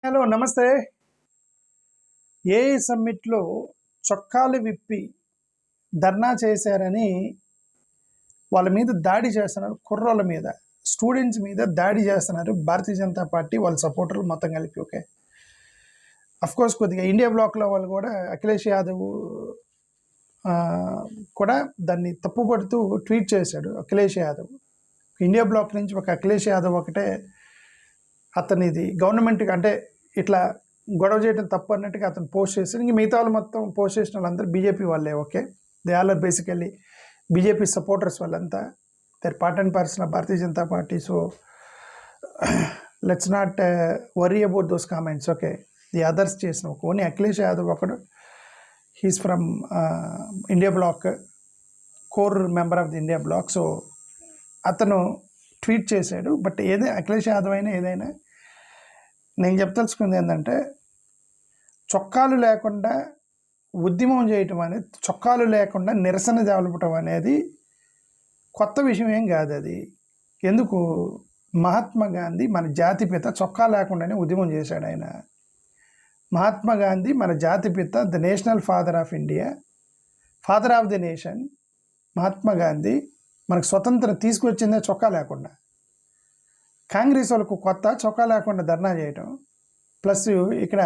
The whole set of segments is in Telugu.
హలో నమస్తే. ఏఐ సమ్మిట్లో చొక్కాలు విప్పి ధర్నా చేశారని వాళ్ళ మీద దాడి చేస్తున్నారు. కుర్రోళ్ళ మీద, స్టూడెంట్స్ మీద దాడి చేస్తున్నారు భారతీయ జనతా పార్టీ వాళ్ళ సపోర్టర్లు మొత్తం కలిపి. ఓకే, కోర్స్ కొద్దిగా ఇండియా బ్లాక్లో వాళ్ళు కూడా అఖిలేష్ యాదవ్ కూడా దాన్ని తప్పుపడుతూ ట్వీట్ చేశాడు. అఖిలేష్ యాదవ్ ఇండియా బ్లాక్ నుంచి ఒక అఖిలేష్ యాదవ్ ఒకటే అతనిది గవర్నమెంట్కి అంటే ఇట్లా గొడవ చేయడం తప్పు అన్నట్టుగా అతను పోస్ట్ చేశాడు. ఇంక మిగతా వాళ్ళు మొత్తం పోస్ట్ చేసిన వాళ్ళందరూ బీజేపీ వాళ్ళే. Okay, they all are basically BJP supporters. వాళ్ళంతా they're part and parcel of Bharatiya Janata Party. So let's not worry about those comments. Okay, the others చేసిన ఓన్లీ అఖిలేష్ యాదవ్ ఒకడు, he's from India block, core member of the India block. So అతను ట్వీట్ చేశాడు. బట్ ఏదైనా అఖిలేష్ యాదవ్ అయినా ఏదైనా నేను చెప్పదలుచుకుంది ఏంటంటే, చొక్కాలు లేకుండా ఉద్యమం చేయటం అనేది, చొక్కాలు లేకుండా నిరసన తెలపటం అనేది కొత్త విషయం ఏం కాదు. అది ఎందుకు, మహాత్మా గాంధీ మన జాతిపిత చొక్కా లేకుండానే ఉద్యమం చేశాడు ఆయన. మహాత్మా గాంధీ మన జాతిపిత, the national father of India, father of the nation. Mahatma Gandhi మనకు స్వతంత్రం తీసుకొచ్చిందే చొక్కా లేకుండా. కాంగ్రెస్ వాళ్ళకు కొత్త చొక్కా లేకుండా ధర్నా చేయటం. ప్లస్ ఇక్కడ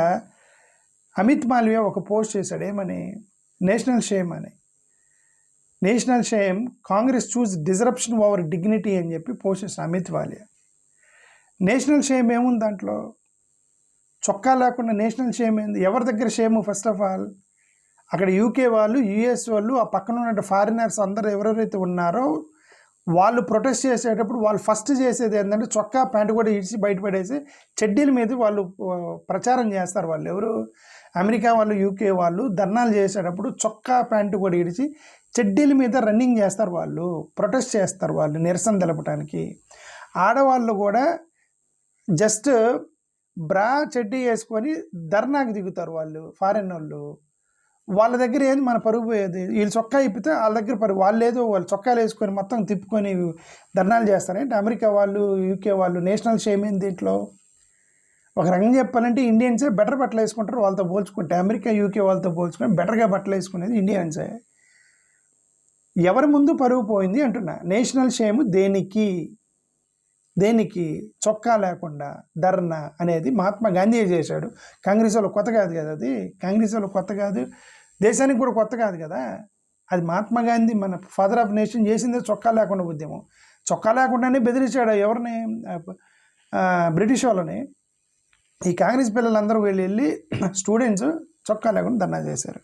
అమిత్ మాల్వియా ఒక పోస్ట్ చేశాడు, ఏమని, నేషనల్ షేమ్ అని. నేషనల్ షేమ్, కాంగ్రెస్ చూస్ డిజరప్షన్ ఓవర్ డిగ్నిటీ అని చెప్పి పోస్ట్ చేశాడు అమిత్ మాల్వియా. నేషనల్ షేమ్ ఏముంది దాంట్లో? చొక్కా లేకుండా నేషనల్ షేమ్ ఏంది? ఎవరి దగ్గర షేము? ఫస్ట్ ఆఫ్ ఆల్ అక్కడ యూకే వాళ్ళు, యుఎస్ వాళ్ళు, ఆ పక్కన ఉన్న ఫారినర్స్ అందరూ ఎవరెవరైతే ఉన్నారో వాళ్ళు ప్రొటెస్ట్ చేసేటప్పుడు వాళ్ళు ఫస్ట్ చేసేది ఏంటంటే చొక్కా ప్యాంటు కూడా ఇడిచి బయటపడేసి చెడ్డీల మీద వాళ్ళు ప్రచారం చేస్తారు. వాళ్ళు ఎవరు? అమెరికా వాళ్ళు, యూకే వాళ్ళు ధర్నాలు చేసేటప్పుడు చొక్కా ప్యాంటు కూడా ఇడిచి చెడ్డీల మీద రన్నింగ్ చేస్తారు. వాళ్ళు ప్రొటెస్ట్ చేస్తారు, వాళ్ళు నిరసన తెలపడానికి. ఆడవాళ్ళు కూడా జస్ట్ బ్రా చెడ్డీ వేసుకొని ధర్నాకి దిగుతారు. వాళ్ళు ఫారెన్ వాళ్ళ దగ్గర ఏంది మన పరుగు పోయేది? వీళ్ళు చొక్కా ఇప్పితే వాళ్ళ దగ్గర పరుగు. వాళ్ళు ఏదో వాళ్ళు చొక్కాలు వేసుకొని మొత్తం తిప్పుకొని ధర్నాలు చేస్తారంటే అమెరికా వాళ్ళు, యూకే వాళ్ళు. నేషనల్ షేమ్ ఏంది దీంట్లో? ఒక రంగం చెప్పాలంటే ఇండియన్సే బెటర్ బట్టలు వేసుకుంటారు వాళ్ళతో పోల్చుకుంటే. అమెరికా, యూకే వాళ్ళతో పోల్చుకొని బెటర్గా బట్టలు వేసుకునేది ఇండియన్సే. ఎవరి ముందు పరుగు పోయింది అంటున్నా. నేషనల్ షేమ్ దేనికి? చొక్కా లేకుండా ధర్నా అనేది మహాత్మా గాంధీ చేశాడు. కాంగ్రెస్ వాళ్ళు కొత్త కాదు కదా అది. కాంగ్రెస్ వాళ్ళు కొత్త కాదు, దేశానికి కూడా కొత్త కాదు కదా అది. మహాత్మా గాంధీ మన ఫాదర్ ఆఫ్ నేషన్ చేసిందే చొక్కా లేకుండా ఉద్యమం. చొక్కా లేకుండానే బెదిరించాడు ఎవరిని? బ్రిటిష్ వాళ్ళని. ఈ కాంగ్రెస్ పిల్లలందరూ వెళ్ళి స్టూడెంట్స్ చొక్కా లేకుండా ధర్నా చేశారు.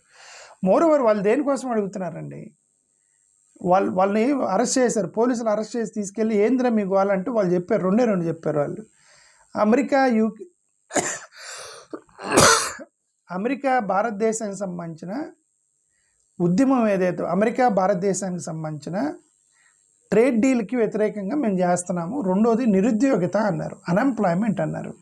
మోరోవర్ వాళ్ళు దేనికోసం అడుగుతున్నారండి? వాళ్ళని అరెస్ట్ చేశారు, పోలీసులు అరెస్ట్ చేసి తీసుకెళ్ళి ఏంద్రా మీకు వాళ్ళంటూ వాళ్ళు చెప్పారు, రెండు చెప్పారు వాళ్ళు. అమెరికా భారతదేశానికి సంబంధించిన ఉద్యమం ఏదైతే, అమెరికా భారతదేశానికి సంబంధించిన ట్రేడ్ డీల్కి వ్యతిరేకంగా మేము చేస్తున్నాము. రెండోది నిరుద్యోగిత అన్నారు, అన్ఎంప్లాయ్మెంట్ అన్నారు.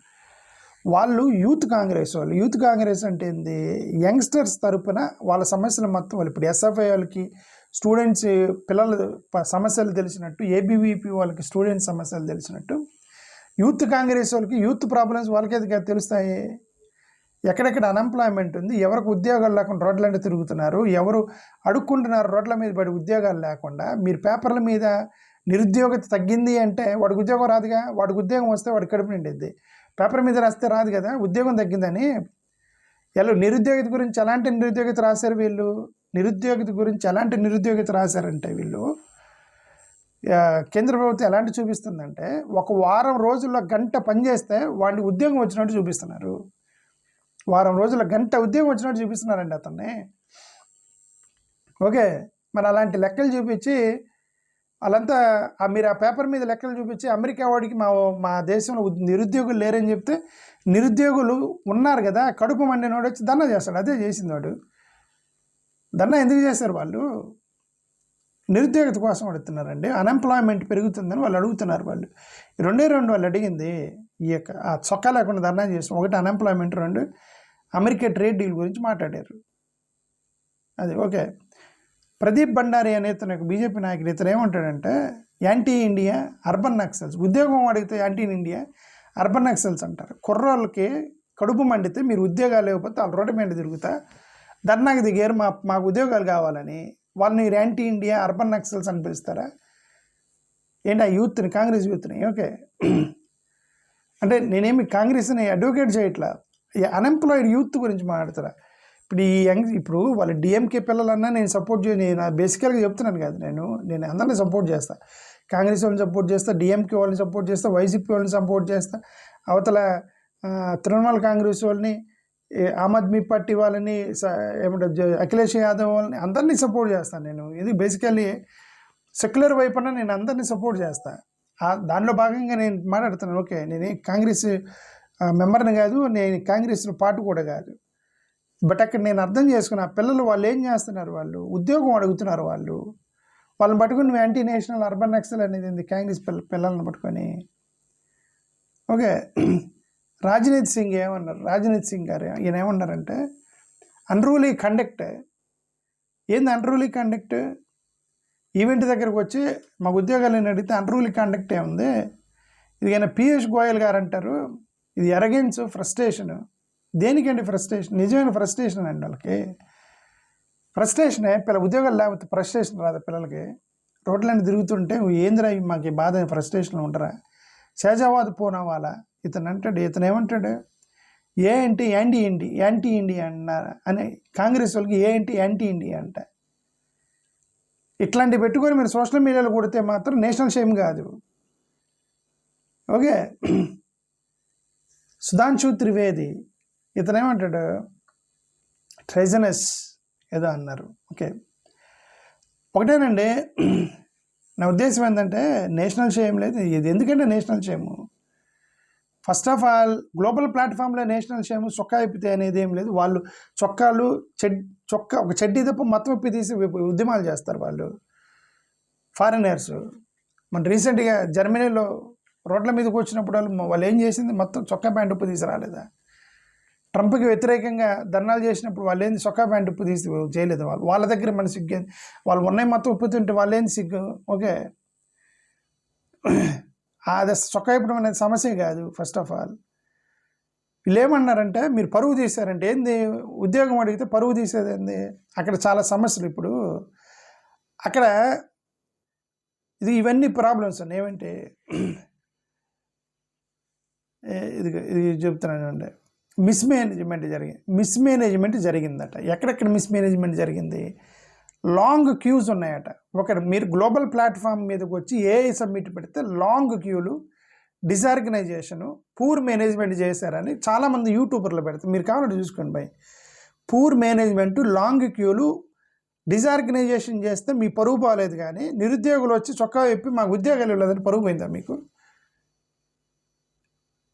వాళ్ళు యూత్ కాంగ్రెస్ వాళ్ళు. యూత్ కాంగ్రెస్ అంటే ఏంది? యంగ్స్టర్స్ తరపున వాళ్ళ సమస్యలు మొత్తం వాళ్ళు ఇప్పుడు ఎస్ఎఫ్ఐ వాళ్ళకి స్టూడెంట్స్ పిల్లల సమస్యలు తెలిసినట్టు, ఏబీవీపీ వాళ్ళకి స్టూడెంట్స్ సమస్యలు తెలిసినట్టు, యూత్ కాంగ్రెస్ వాళ్ళకి యూత్ ప్రాబ్లమ్స్ వాళ్ళకి తెలుస్తాయి. ఎక్కడెక్కడ అన్ఎంప్లాయ్మెంట్ ఉంది, ఎవరికి ఉద్యోగాలు లేకుండా రోడ్లంటే తిరుగుతున్నారు, ఎవరు అడుక్కుంటున్నారు రోడ్ల మీద పడి ఉద్యోగాలు లేకుండా. మీరు పేపర్ల మీద నిరుద్యోగత తగ్గింది అంటే వాడికి ఉద్యోగం రాదుగా. వాడికి ఉద్యోగం వస్తే వాడి కడుపు నిండిద్ది. పేపర్ మీద రాస్తే రాదు కదా ఉద్యోగం తగ్గిందని. ఎలా నిరుద్యోగిత గురించి ఎలాంటి నిరుద్యోగిత రాశారు వీళ్ళు? నిరుద్యోగిత గురించి ఎలాంటి నిరుద్యోగిత రాశారంటే వీళ్ళు, కేంద్ర ప్రభుత్వం ఎలాంటి చూపిస్తుందంటే, ఒక వారం రోజుల్లో గంట పనిచేస్తే వాడిని ఉద్యోగం వచ్చినట్టు చూపిస్తున్నారు. వారం రోజుల గంట ఉద్యోగం వచ్చినట్టు చూపిస్తున్నారండి అతన్ని. ఓకే, మరి అలాంటి లెక్కలు చూపించి వాళ్ళంతా మీరు ఆ పేపర్ మీద లెక్కలు చూపించి అమెరికా వాడికి మా దేశంలో నిరుద్యోగులు లేరని చెప్తే, నిరుద్యోగులు ఉన్నారు కదా, కడుపు మండినోడు వచ్చి ధర్నా చేస్తాడు. అదే చేసింది వాడు. ధర్నా ఎందుకు చేశారు వాళ్ళు? నిరుద్యోగత కోసం అడుగుతున్నారండి. అన్ఎంప్లాయ్మెంట్ పెరుగుతుందని వాళ్ళు అడుగుతున్నారు. వాళ్ళు రెండు వాళ్ళు అడిగింది ఈ యొక్క ఆ చొక్కా లేకుండా ధర్నా చేస్తాం. ఒకటి అన్ఎంప్లాయ్మెంట్, రెండు అమెరికా ట్రేడ్ డీల్ గురించి మాట్లాడారు. అది ఓకే. ప్రదీప్ భండారీ అనే ఇతను బీజేపీ నాయకుడు, ఇతను ఏమంటాడంటే యాంటీ ఇండియా అర్బన్ నక్సల్స్. ఉద్యోగం అడిగితే యాంటీ ఇండియా అర్బన్ నక్సల్స్ అంటారు. కుర్రోళ్ళకి కడుపు మండితే మీరు ఉద్యోగాలు లేకపోతే వాళ్ళు రోడ్డు మీద తిరుగుతా ధర్నాకి దిగారు, మాకు ఉద్యోగాలు కావాలని. వాళ్ళని యాంటీ ఇండియా అర్బన్ నక్సల్స్ అని పిలుస్తారా ఏంటి? ఆ యూత్ని, కాంగ్రెస్ యూత్ని. ఓకే, అంటే నేనేమి కాంగ్రెస్ని అడ్వకేట్ చేయట్లా, అన్ఎంప్లాయిడ్ యూత్ గురించి మాట్లాడతారా. ఇప్పుడు ఈ ఇప్పుడు వాళ్ళ డిఎంకే పిల్లలన్నా నేను సపోర్ట్ నేను బేసికల్గా చెప్తున్నాను కాదు, నేను అందరినీ సపోర్ట్ చేస్తాను. కాంగ్రెస్ వాళ్ళని సపోర్ట్ చేస్తా, డిఎంకే వాళ్ళని సపోర్ట్ చేస్తా, వైసీపీ వాళ్ళని సపోర్ట్ చేస్తా, అవతల తృణమూల్ కాంగ్రెస్ వాళ్ళని, ఆమ్ ఆద్మీ పార్టీ వాళ్ళని, ఏమంటారు అఖిలేష్ యాదవ్ వాళ్ళని, అందరినీ సపోర్ట్ చేస్తాను నేను. ఇది బేసికల్లీ సెక్యులర్ వైపున నేను అందరినీ సపోర్ట్ చేస్తాను. దానిలో భాగంగా నేను మాట్లాడుతున్నాను. ఓకే, నేను కాంగ్రెస్ మెంబర్ని కాదు, నేను కాంగ్రెస్ పార్టీ కూడా కాదు. బట్ అక్కడ నేను అర్థం చేసుకున్న పిల్లలు వాళ్ళు ఏం చేస్తున్నారు, వాళ్ళు ఉద్యోగం అడుగుతున్నారు. వాళ్ళని పట్టుకుని నువ్వు యాంటీ నేషనల్ అర్బన్ నక్సల్ అనేది కాంగ్రెస్ పిల్లల్ని పట్టుకొని. ఓకే, రాజ్నీత్ సింగ్ ఏమన్నారు, రాజ్నీత్ సింగ్ గారు ఈయన ఏమన్నారంటే అన్రూలీ కండక్ట్. ఏంది అన్రూలీ కండక్ట్? ఈవెంట్ దగ్గరకు వచ్చి మాకు ఉద్యోగాలు అడిగితే అన్రూలీ కండక్ట్ ఏముంది? ఇది ఆయన పీయూష్ గోయల్ గారు అంటారు, ఇది ఎరగెన్స్, ఫ్రస్ట్రేషన్. దేనికండి ఫ్రస్ట్రేషన్? నిజమైన ఫ్రస్ట్రేషన్ అండి వాళ్ళకి. ఫ్రస్ట్రేషనే ఉద్యోగాలు లేకపోతే ఫ్రస్ట్రేషన్ రాదు పిల్లలకి. రోడ్లన్నీ తిరుగుతుంటే ఏందిరా మాకు బాధ, ఫ్రస్ట్రేషన్లో ఉంటారా? షహజాబాద్ పోనావాలా ఇతను అంటాడు, ఇతను ఏమంటాడు, ఏంటి యాంటీ ఇండియా అన్నారు అని కాంగ్రెస్ వాళ్ళకి ఏంటి యాంటీ ఇండియా అంట. ఇట్లాంటివి పెట్టుకొని మీరు సోషల్ మీడియాలో కొడితే మాత్రం నేషనల్ షేమ్ కాదు. ఓకే, సుధాంశు త్రివేది ఇతను ఏమంటాడు, ట్రెజనస్ ఏదో అన్నారు. ఓకే, ఒకటేనండి, నా ఉద్దేశం ఏంటంటే నేషనల్ షేమ్ లేదు. ఇది ఎందుకంటే national Shem, first of all global ప్లాట్ఫామ్లో నేషనల్ షేమ్ చొక్కా ఇప్పితే అనేది ఏం లేదు. వాళ్ళు చొక్కాలు ఒక చెడ్డీ తప్ప మొత్తం ఇప్పి తీసి ఉద్యమాలు చేస్తారు వాళ్ళు, ఫారినర్స్. మన రీసెంట్గా జర్మనీలో రోడ్ల మీదకి వచ్చినప్పుడు వాళ్ళు ఏం చేసింది, మొత్తం చొక్కా ప్యాంట్ ఉప్పు తీసి రాలేదా? ట్రంప్కి వ్యతిరేకంగా ధర్నాలు చేసినప్పుడు వాళ్ళు ఏంది చొక్కా ప్యాంట్ ఉప్పు తీసి చేయలేదు. వాళ్ళ దగ్గర మన సిగ్గు, వాళ్ళు ఉన్నాయి మొత్తం ఉప్పు తింటే వాళ్ళు ఏంది సిగ్గు. ఓకే, అది చొక్కా ఇప్పడం అనేది సమస్య కాదు. ఫస్ట్ ఆఫ్ ఆల్ వీళ్ళు ఏమన్నారంటే మీరు పరువు తీశారంటే ఏంది, ఉద్యోగం అడిగితే పరువు తీసేది ఏంది? అక్కడ చాలా సమస్యలు. ఇప్పుడు అక్కడ ఇవన్నీ ప్రాబ్లమ్స్ ఉన్నాయి. ఏమంటే ఇది చెప్తున్నానండి, మిస్మేనేజ్మెంట్ జరిగిందట. ఎక్కడెక్కడ మిస్మేనేజ్మెంట్ జరిగింది? లాంగ్ క్యూస్ ఉన్నాయట. మీరు గ్లోబల్ ప్లాట్ఫామ్ మీదకి వచ్చి ఏఐ సబ్మిట్ పెడితే లాంగ్ క్యూలు, డిసార్గనైజేషను, పూర్ మేనేజ్మెంట్ చేశారని చాలామంది యూట్యూబర్లు పెడతారు. మీరు కావాలంటే చూసుకోండి బై. పూర్ మేనేజ్మెంట్, లాంగ్ క్యూలు, డిసార్గనైజేషన్ చేస్తే మీ పరువు పోలేదు. కానీ నిరుద్యోగులు వచ్చి చొక్కా చెప్పి మాకు ఉద్యోగాలు ఇవ్వలేదని పరువు పోయిందా మీకు?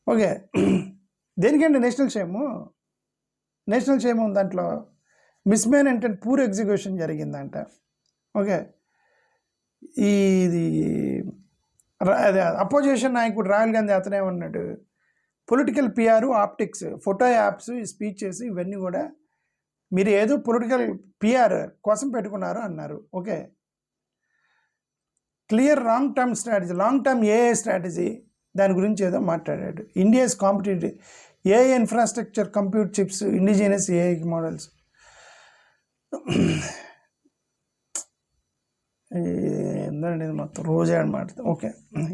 ఓకే, దేనికంటే నేషనల్ షేమ్ ఉంది దాంట్లో. మిస్మేనేజ్మెంట్ అండ్ పూర్ ఎగ్జిక్యూషన్ జరిగిందంట. ఓకే, ఇది అపోజిషన్ నాయకుడు రాహుల్ గాంధీ అతనే ఉన్నాడు, political PR, optics, photo apps, speeches ఇవన్నీ కూడా మీరు ఏదో పొలిటికల్ పిఆర్ కోసం పెట్టుకున్నారు అన్నారు. Okay, clear long term AI strategy దాని గురించి ఏదో మాట్లాడాడు. India's competitive AI infrastructure, compute chips, indigenous AI models. ఏందండి ఇది మొత్తం రోజే అనమాట. ఓకే,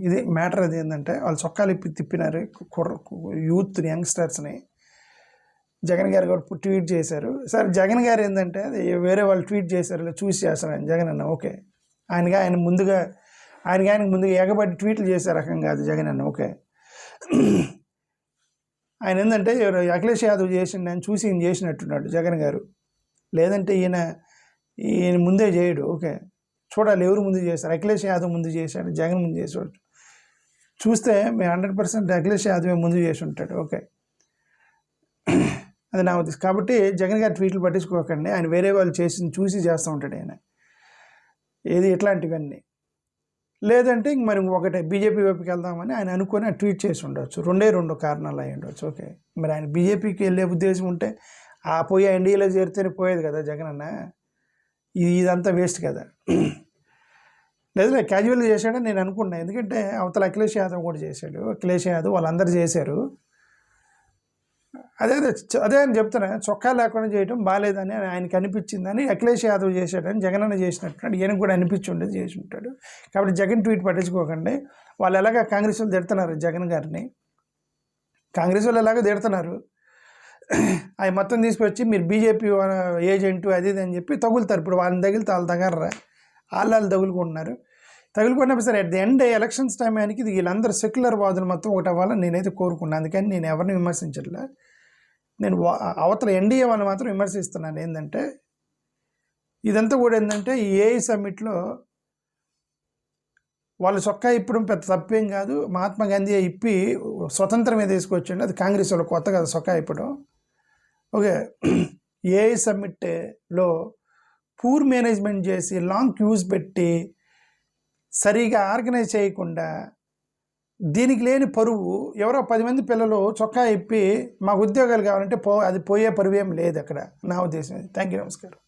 ఇది మ్యాటర్. అది ఏంటంటే వాళ్ళు చొక్కాలు తిప్పినారు యూత్ యంగ్స్టర్స్ని. జగన్ గారు కూడా ట్వీట్ చేశారు. సరే, జగన్ గారు ఏంటంటే అది వేరే వాళ్ళు ట్వీట్ చేశారు, ఇలా చూసి చేస్తారు ఆయన జగన్ అన్న. ఓకే, ఆయనకు ముందుగా ఎగబడి ట్వీట్లు చేసే రకం కాదు జగన్ అన్న. ఓకే, ఆయన ఏంటంటే అఖిలేష్ యాదవ్ చేసిండు అని చూసి ఈయన చేసినట్టున్నాడు జగన్ గారు. లేదంటే ఈయన ముందే చేయడు. ఓకే, చూడాలి ఎవరు ముందు చేశారు. అఖిలేష్ యాదవ్ ముందు చేశాడు, జగన్ ముందు చేసాడు. చూస్తే మేము 100% అఖిలేష్ యాదవ్ ముందు చేసి ఉంటాడు. ఓకే, అది నా ఉద్దేశం. కాబట్టి జగన్ గారి ట్వీట్లు పట్టించుకోకండి, ఆయన వేరే వాళ్ళు చూసి చేస్తూ ఉంటాడు ఆయన. ఏది ఇట్లాంటివన్నీ లేదంటే ఇంక మరి ఒకటే బీజేపీ వైపుకి వెళ్దామని ఆయన అనుకొని ఆయన ట్వీట్ చేసి ఉండొచ్చు. రెండు కారణాలు అయి ఉండొచ్చు. ఓకే, మరి ఆయన బీజేపీకి వెళ్ళే ఉద్దేశం ఉంటే పోయి ఎన్డీఏలో చేరితేనే పోయేది కదా జగన్ అన్న. ఇదంతా వేస్ట్ కదా. లేదు క్యాజువల్గా చేశాడని నేను అనుకున్నాను. ఎందుకంటే అవతల అఖిలేష్ యాదవ్ కూడా చేశాడు, అఖిలేష్ యాదవ్ వాళ్ళందరూ చేశారు. అదే అని చెప్తున్నా, చొక్కా లేకుండా చేయడం బాగాలేదని ఆయనకి అనిపించిందని అఖిలేష్ యాదవ్ చేశాడని జగనన్న చేసినట్టున్నాడు, ఈయనకు కూడా అనిపించి ఉండేది చేసి ఉంటాడు. కాబట్టి జగన్ ట్వీట్ పట్టించుకోకండి. వాళ్ళు ఎలాగ కాంగ్రెస్ వాళ్ళు తిడుతున్నారు జగన్ గారిని, కాంగ్రెస్ వాళ్ళు ఎలాగో తిడుతున్నారు, అవి మొత్తం తీసుకొచ్చి మీరు బీజేపీ ఏజెంటు అది ఇది అని చెప్పి తగులుతారు. ఇప్పుడు వాళ్ళని తగిలితే వాళ్ళు తగలరా, వాళ్ళు తగులుకుంటున్నారు. తగులుకున్నప్పుడు సరే at the end elections time ఆయనకి వీళ్ళందరూ సెక్యులర్ వాదులు మొత్తం ఒకటి అవ్వాలని నేనైతే కోరుకున్నాను. అందుకని నేను ఎవరిని విమర్శించట్లే, నేను అవతల ఎన్డీఏ వాళ్ళని మాత్రం విమర్శిస్తున్నాను. ఏంటంటే ఇదంతా కూడా ఏంటంటే ఈ ఏఐ సమ్మిట్లో వాళ్ళు చొక్కా ఇప్పడం పెద్ద తప్పేం కాదు. మహాత్మా గాంధీ ఇప్పి స్వతంత్రం మీద తీసుకొచ్చిండు, అది కాంగ్రెస్ వాళ్ళు కొత్త కదా చొక్కా ఇప్పడం. ఓకే, ఏఐ సమ్మిట్లో పూర్ మేనేజ్మెంట్ చేసి లాంగ్ క్యూస్ పెట్టి సరిగా ఆర్గనైజ్ చేయకుండా దీనికి లేని పరువు, ఎవరో 10 మంది పిల్లలు చొక్కా ఇప్పి మాకు ఉద్యోగాలు కావాలంటే అది పోయే పరువు ఏం లేదు అక్కడ, నా ఉద్దేశం. థ్యాంక్ యూ, నమస్కారం.